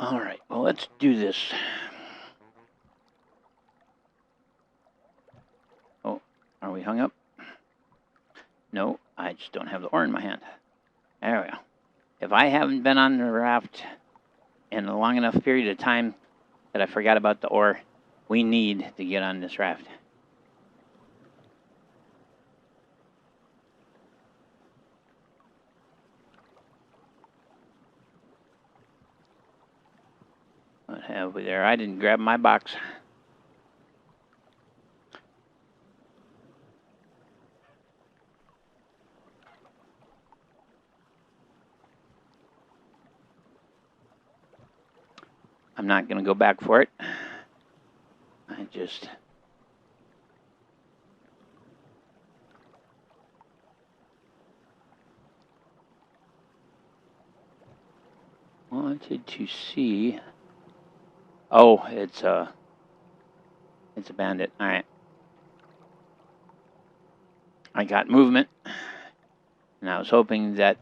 All right, well, let's do this. Oh, are we hung up? No, I just don't have the oar in my hand. There we go. If I haven't been on the raft in a long enough period of time that I forgot about the oar, we need to get on this raft. What have we there? I didn't grab my box. I'm not going to go back for it. I just... wanted to see... Oh, it's a bandit. All right. I got movement, and I was hoping that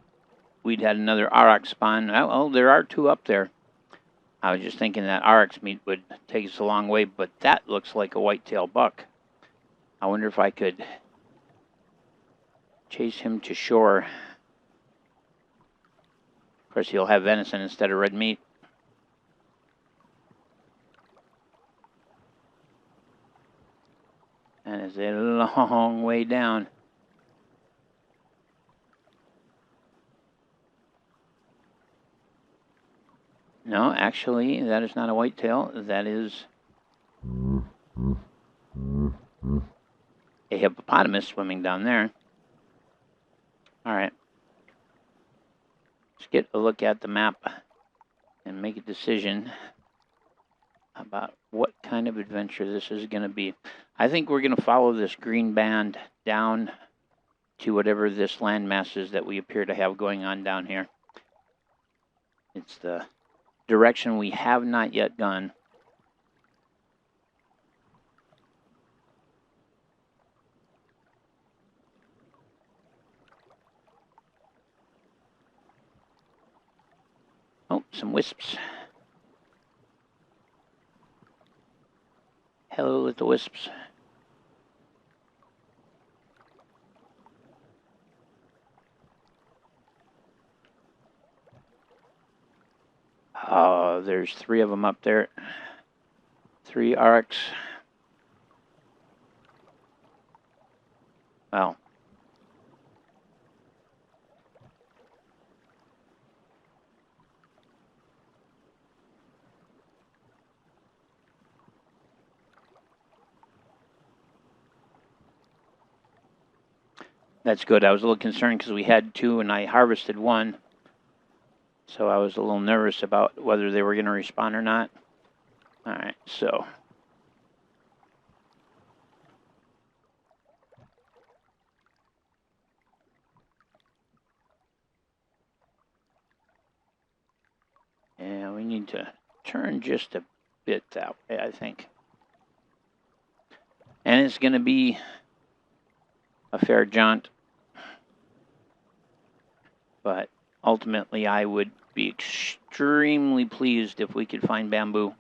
we'd had another aurochs spawn. Well, there are two up there. I was just thinking that aurochs meat would take us a long way, but that looks like a whitetail buck. I wonder if I could chase him to shore. Of course, he'll have venison instead of red meat. And it's a long way down. No, actually, that is not a whitetail. That is a hippopotamus swimming down there. All right. Let's get a look at the map and make a decision about what kind of adventure this is going to be. I think we're going to follow this green band down to whatever this landmass is that we appear to have going on down here. It's the direction we have not yet gone. Oh, some wisps. Hello, little wisps. There's 3 of them up there. 3 aurochs. Well, that's good. I was a little concerned because we had 2 and I harvested 1. So I was a little nervous about whether they were going to respawn or not. All right, so. Yeah, we need to turn just a bit that way, I think. And it's going to be a fair jaunt. But ultimately, I would be extremely pleased if we could find bamboo.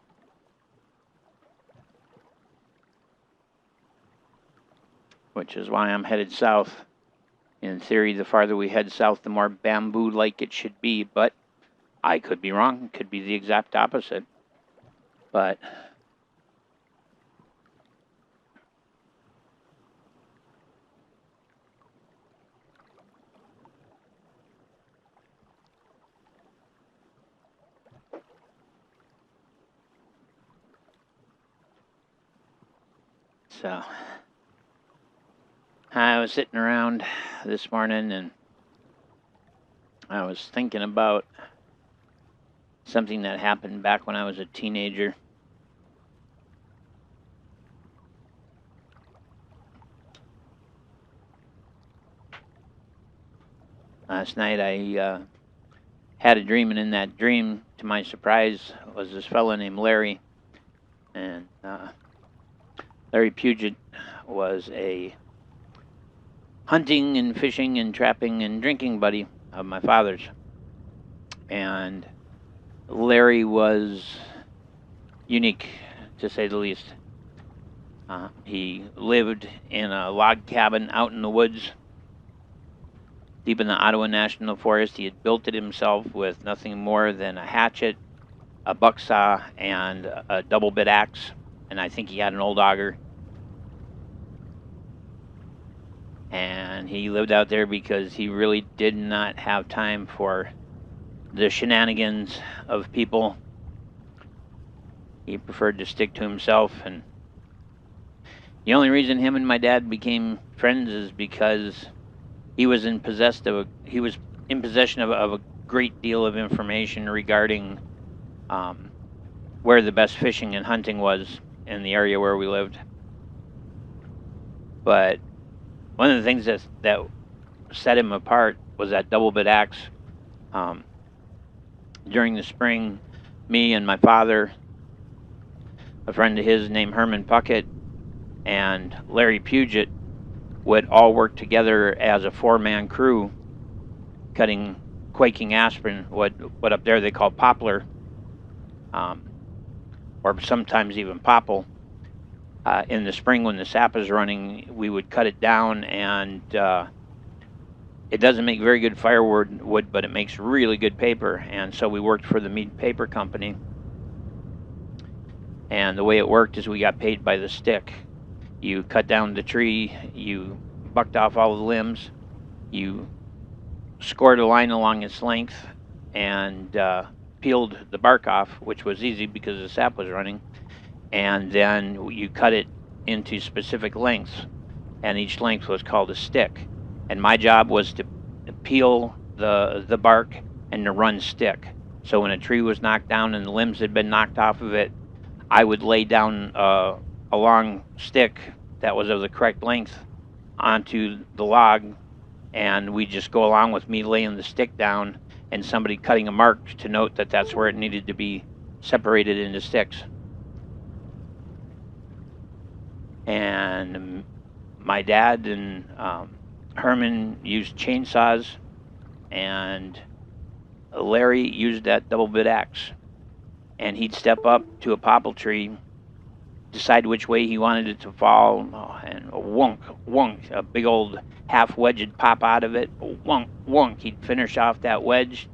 Which is why I'm headed south. In theory, the farther we head south, the more bamboo-like it should be. But I could be wrong. It could be the exact opposite. But so I was sitting around this morning and I was thinking about something that happened back when I was a teenager. Last night I had a dream, and in that dream, to my surprise, was this fellow named Larry. And Larry Puget was a hunting and fishing and trapping and drinking buddy of my father's. And Larry was unique, to say the least. He lived in a log cabin out in the woods, deep in the Ottawa National Forest. He had built it himself with nothing more than a hatchet, a buck saw, and a double bit axe, and I think he had an old auger. And he lived out there because he really did not have time for the shenanigans of people. He preferred to stick to himself, and the only reason him and my dad became friends is because he was in possession of a great deal of information regarding where the best fishing and hunting was in the area where we lived. But one of the things that set him apart was that double bit axe. During the spring, me and my father, a friend of his named Herman Puckett, and Larry Puget would all work together as a four-man crew, cutting quaking aspen, what up there they call poplar, or sometimes even popple. In the spring when the sap is running, we would cut it down, and it doesn't make very good firewood, but it makes really good paper. And so we worked for the Mead Paper Company. And the way it worked is we got paid by the stick. You cut down the tree, you bucked off all the limbs, you scored a line along its length, and peeled the bark off, which was easy because the sap was running. And then you cut it into specific lengths, and each length was called a stick. And my job was to peel the bark and to run stick. So when a tree was knocked down and the limbs had been knocked off of it, I would lay down a long stick that was of the correct length onto the log, and we'd just go along with me laying the stick down and somebody cutting a mark to note that that's where it needed to be separated into sticks. And my dad and Herman used chainsaws, and Larry used that double bit axe. And he'd step up to a popple tree, decide which way he wanted it to fall, and wunk, wunk, a big old half wedge would pop out of it, wunk, wunk. He'd finish off that wedge.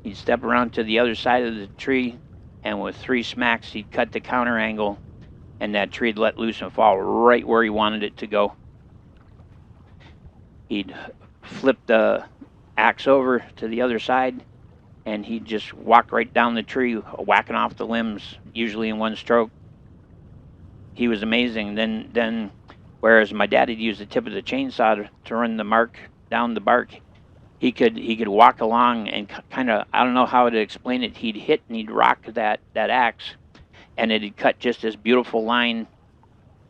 He'd step around to the other side of the tree, and with 3 smacks, he'd cut the counter angle, and that tree'd let loose and fall right where he wanted it to go. He'd flip the axe over to the other side, and he'd just walk right down the tree, whacking off the limbs, usually in one stroke. He was amazing. Then, whereas my dad had used the tip of the chainsaw to run the mark down the bark, he could walk along and kind of, I don't know how to explain it, he'd hit and he'd rock that axe, and it'd cut just this beautiful line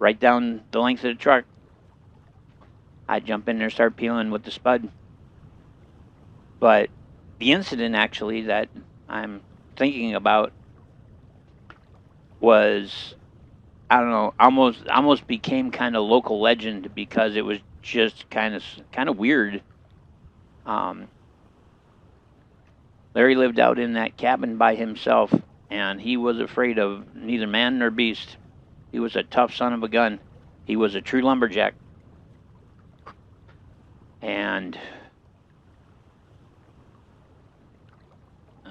right down the length of the truck. I'd jump in there and start peeling with the spud. But the incident actually that I'm thinking about was, I don't know, almost became kind of local legend because it was just kind of weird. Larry lived out in that cabin by himself, and he was afraid of neither man nor beast. He was a tough son of a gun. He was a true lumberjack. And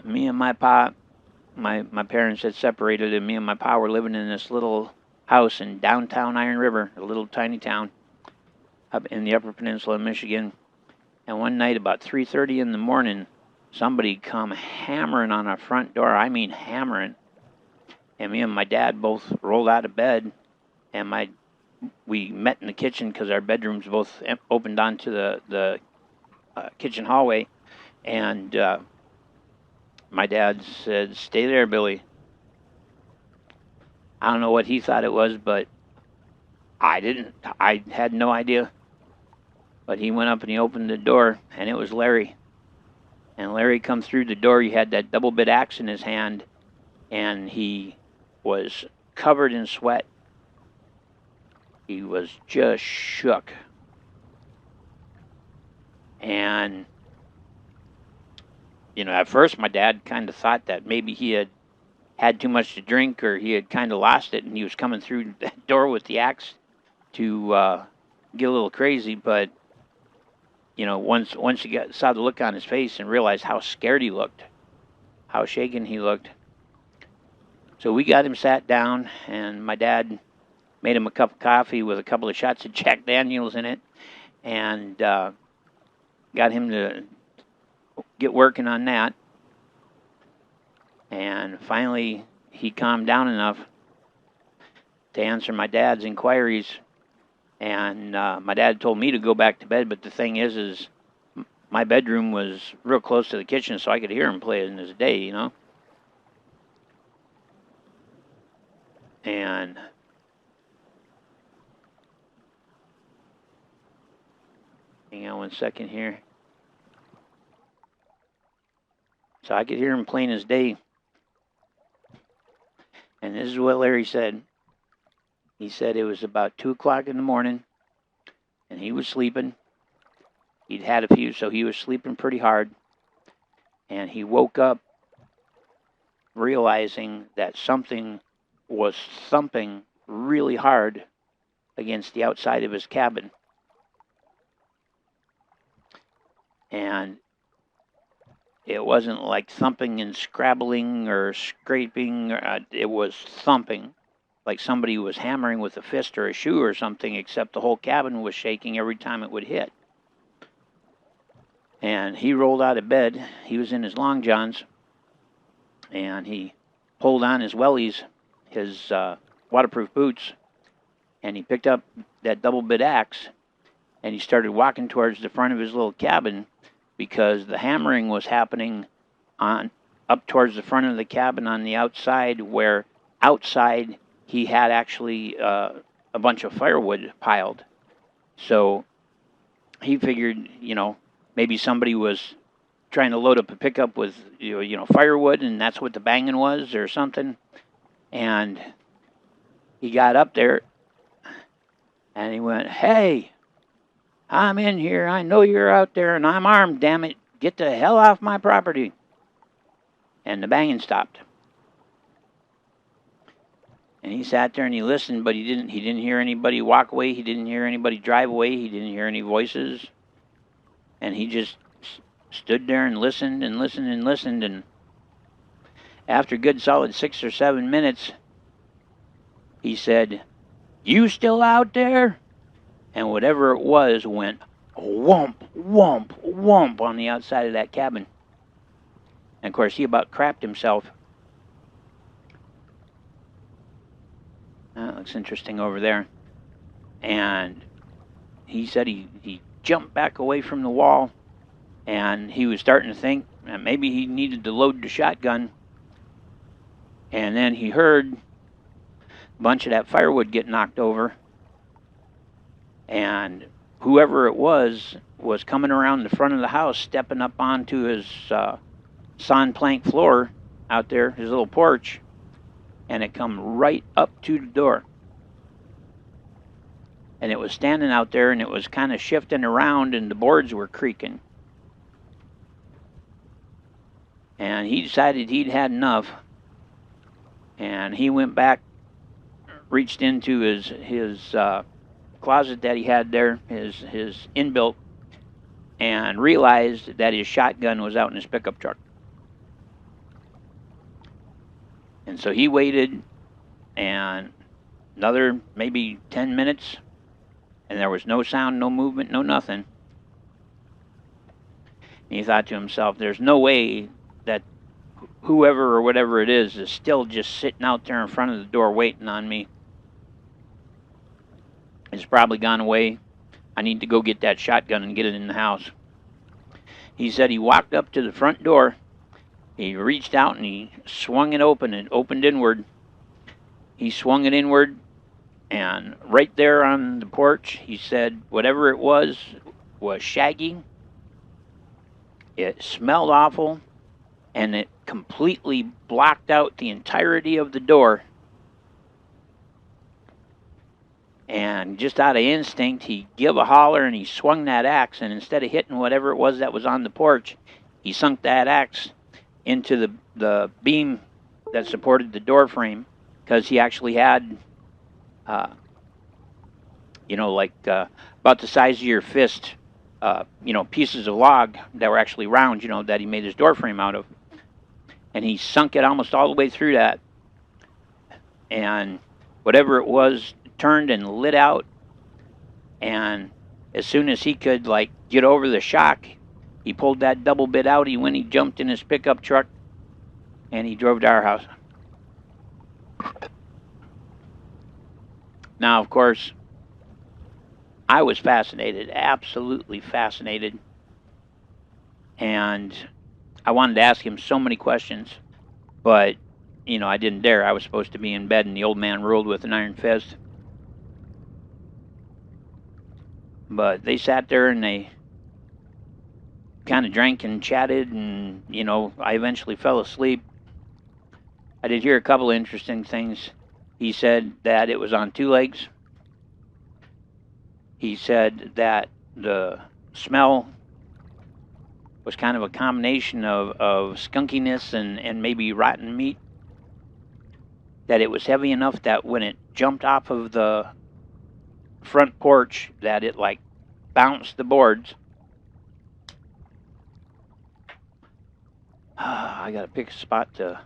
me and my pa, my parents had separated, and me and my pa were living in this little house in downtown Iron River, a little tiny town up in the Upper Peninsula of Michigan. And one night about 3:30 in the morning, somebody come hammering on our front door. I mean hammering. And me and my dad both rolled out of bed, and we met in the kitchen because our bedrooms both opened onto the kitchen hallway. And my dad said, "Stay there, Billy." I don't know what he thought it was, but I didn't. I had no idea. But he went up and he opened the door, and it was Larry. And Larry come through the door. He had that double bit axe in his hand, and he was covered in sweat. He was just shook. And at first my dad kind of thought that maybe he had too much to drink, or he had kind of lost it, and he was coming through that door with the axe to get a little crazy. But once you saw the look on his face and realized how scared he looked, how shaken he looked. So we got him sat down, and my dad made him a cup of coffee with a couple of shots of Jack Daniels in it, and got him to get working on that. And finally, he calmed down enough to answer my dad's inquiries. And my dad told me to go back to bed, but the thing is my bedroom was real close to the kitchen, so I could hear him play in his day, And hang on one second here. So I could hear him playing his day. And this is what Larry said. He said it was about 2 o'clock in the morning, and he was sleeping. He'd had a few, so he was sleeping pretty hard. And he woke up realizing that something was thumping really hard against the outside of his cabin. And it wasn't like thumping and scrabbling or scraping. It was thumping, like somebody was hammering with a fist or a shoe or something, except the whole cabin was shaking every time it would hit. And he rolled out of bed. He was in his long johns, and he pulled on his wellies, his waterproof boots, and he picked up that double-bit axe, and he started walking towards the front of his little cabin, because the hammering was happening up towards the front of the cabin on the outside, where outside he had actually a bunch of firewood piled. So he figured, maybe somebody was trying to load up a pickup with firewood, and that's what the banging was or something. And he got up there, and he went, "Hey, I'm in here. I know you're out there, and I'm armed, damn it. Get the hell off my property." And the banging stopped. And he sat there and he listened, but he didn't hear anybody walk away. He didn't hear anybody drive away. He didn't hear any voices. And he just stood there and listened and listened and listened. And after a good solid 6 or 7 minutes, he said, "You still out there?" And whatever it was went whomp, whomp, whomp on the outside of that cabin. And of course, he about crapped himself. That looks interesting over there. And he said he jumped back away from the wall, and he was starting to think that maybe he needed to load the shotgun. And then he heard a bunch of that firewood get knocked over. And whoever it was coming around the front of the house, stepping up onto his sawn plank floor out there, his little porch, and it come right up to the door. And it was standing out there, and it was kind of shifting around, and the boards were creaking. And he decided he'd had enough, and he went back, reached into his closet that he had there, his inbuilt, and realized that his shotgun was out in his pickup truck. And so he waited, and another maybe 10 minutes, and there was no sound, no movement, no nothing. And he thought to himself, there's no way that whoever or whatever it is still just sitting out there in front of the door waiting on me. It's probably gone away. I need to go get that shotgun and get it in the house. He said he walked up to the front door. He reached out and he swung it open. It opened inward. He swung it inward, and right there on the porch, he said whatever it was shaggy. It smelled awful, and it completely blocked out the entirety of the door. And just out of instinct, he gave a holler and he swung that axe, and instead of hitting whatever it was that was on the porch, he sunk that axe into the beam that supported the door frame, because he actually had, like about the size of your fist, pieces of log that were actually round, that he made his door frame out of. And he sunk it almost all the way through that. And whatever it was turned and lit out. And as soon as he could, get over the shock, he pulled that double bit out. He jumped in his pickup truck, and he drove to our house. Now, of course, I was fascinated, absolutely fascinated. And I wanted to ask him so many questions, but, I didn't dare. I was supposed to be in bed, and the old man ruled with an iron fist. But they sat there, and they kind of drank and chatted, and, I eventually fell asleep. I did hear a couple of interesting things. He said that it was on two legs. He said that the smell was kind of a combination of skunkiness and maybe rotten meat. That it was heavy enough that when it jumped off of the front porch, that it bounced the boards. I gotta pick a spot to...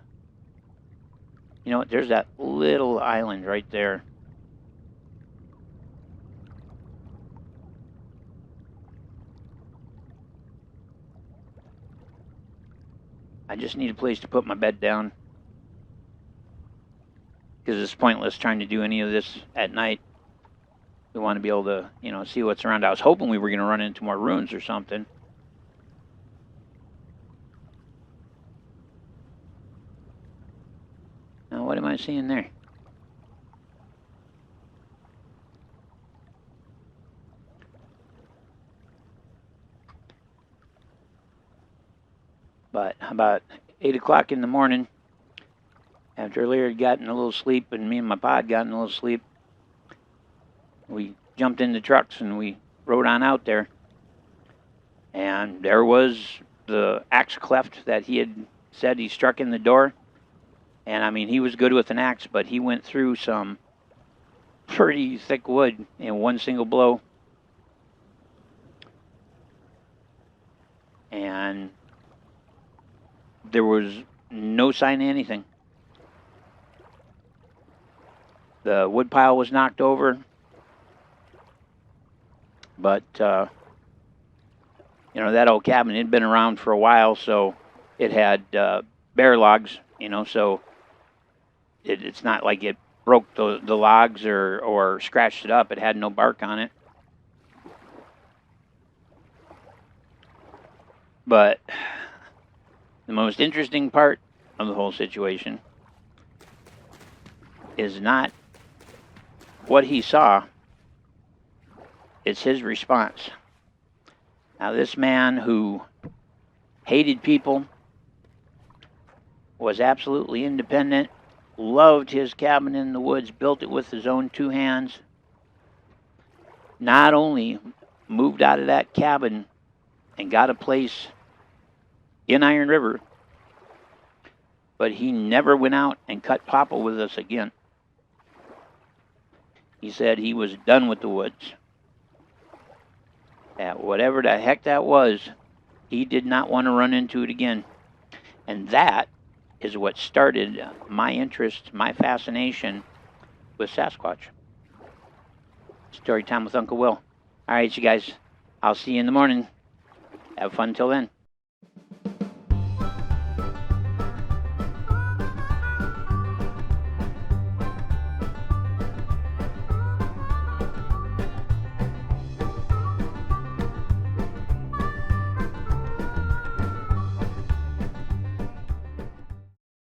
You know what? There's that little island right there. I just need a place to put my bed down, because it's pointless trying to do any of this at night. We want to be able to, see what's around. I was hoping we were going to run into more ruins or something. Now, what am I seeing there? But about 8 o'clock in the morning, after Lear had gotten a little sleep and me and my pa had gotten a little sleep, we jumped in the trucks and we rode on out there. And there was the axe cleft that he had said he struck in the door. And I mean, he was good with an axe, but he went through some pretty thick wood in one single blow. And there was no sign of anything. The wood pile was knocked over, but that old cabin had been around for a while, so it had bear logs, so it's not like it broke the logs or scratched it up. It had no bark on it. But the most interesting part of the whole situation is not what he saw, it's his response. Now, this man who hated people, was absolutely independent, loved his cabin in the woods, built it with his own two hands, not only moved out of that cabin and got a place in Iron River, but he never went out and cut popple with us again. He said he was done with the woods. That whatever the heck that was, he did not want to run into it again. And that is what started my interest, my fascination with Sasquatch. Story time with Uncle Will. All right, you guys. I'll see you in the morning. Have fun till then.